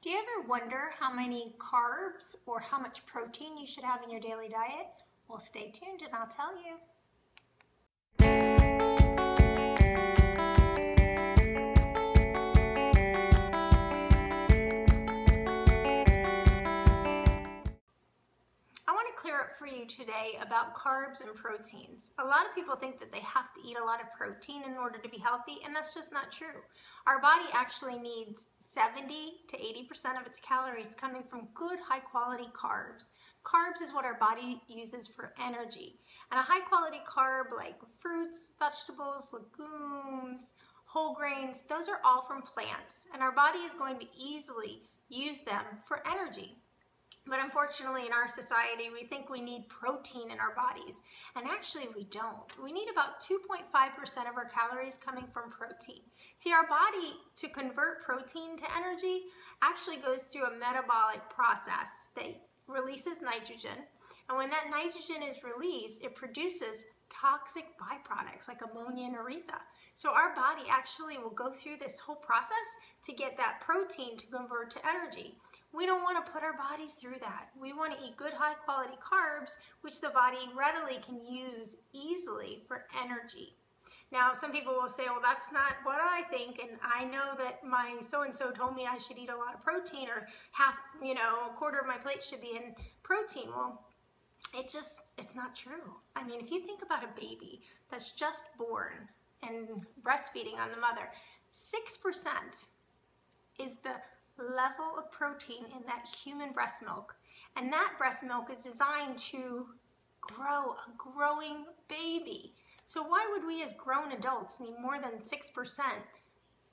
Do you ever wonder how many carbs or how much protein you should have in your daily diet? Well, stay tuned and I'll tell you. I want to clear up for you today about carbs and proteins. A lot of people think that they have to eat a lot of protein in order to be healthy, and that's just not true. Our body actually needs 70 to 80% of its calories coming from good high quality carbs. Carbs is what our body uses for energy. And a high quality carb like fruits, vegetables, legumes, whole grains, those are all from plants, and our body is going to easily use them for energy. But unfortunately, in our society, we think we need protein in our bodies, and actually we don't. We need about 2.5% of our calories coming from protein. See, our body, to convert protein to energy, actually goes through a metabolic process that releases nitrogen, and when that nitrogen is released, it produces toxic byproducts like ammonia and urethra. So our body actually will go through this whole process to get that protein to convert to energy. We don't want to put our bodies through that. We want to eat good high quality carbs, which the body readily can use easily for energy. Now, some people will say, well, that's not what I think, and I know that my so-and-so told me I should eat a lot of protein, or half, a quarter of my plate should be in protein. Well, it's not true. I mean, if you think about a baby that's just born and breastfeeding on the mother, 6% is the level of protein in that human breast milk. And that breast milk is designed to grow a growing baby. So why would we as grown adults need more than 6%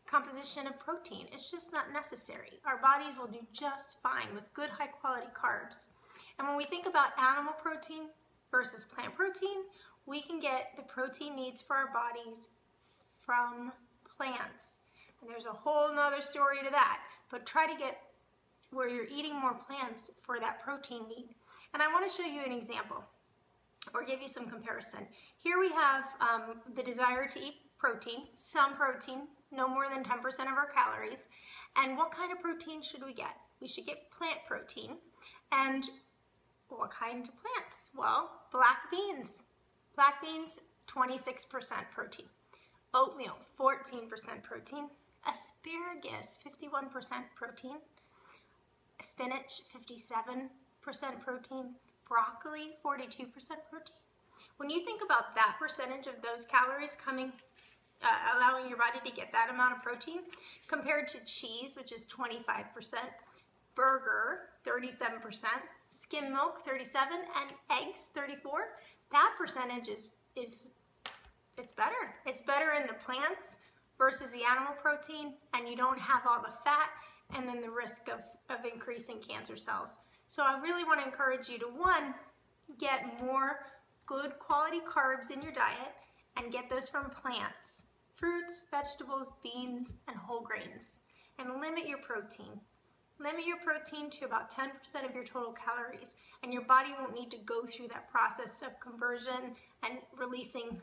composition of protein? It's just not necessary. Our bodies will do just fine with good high quality carbs. And when we think about animal protein versus plant protein, we can get the protein needs for our bodies from plants. And there's a whole nother story to that, but try to get where you're eating more plants for that protein need. And I want to show you an example or give you some comparison. Here we have the desire to eat protein, some protein, no more than 10% of our calories. And what kind of protein should we get? We should get plant protein. And what kind of plants? Well, black beans. Black beans, 26% protein. Oatmeal, 14% protein. Asparagus, 51% protein. Spinach, 57% protein. Broccoli, 42% protein. When you think about that percentage of those calories coming, allowing your body to get that amount of protein, compared to cheese, which is 25%, burger, 37%, skim milk, 37%, and eggs, 34%, that percentage is it's better. It's better in the plants versus the animal protein, and you don't have all the fat and then the risk of increasing cancer cells. So I really want to encourage you to, one, get more good quality carbs in your diet and get those from plants, fruits, vegetables, beans, and whole grains, and limit your protein. Limit your protein to about 10% of your total calories, and your body won't need to go through that process of conversion and releasing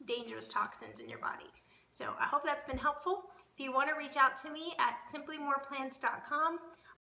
dangerous toxins in your body. So I hope that's been helpful. If you want to reach out to me at simplymoreplants.com,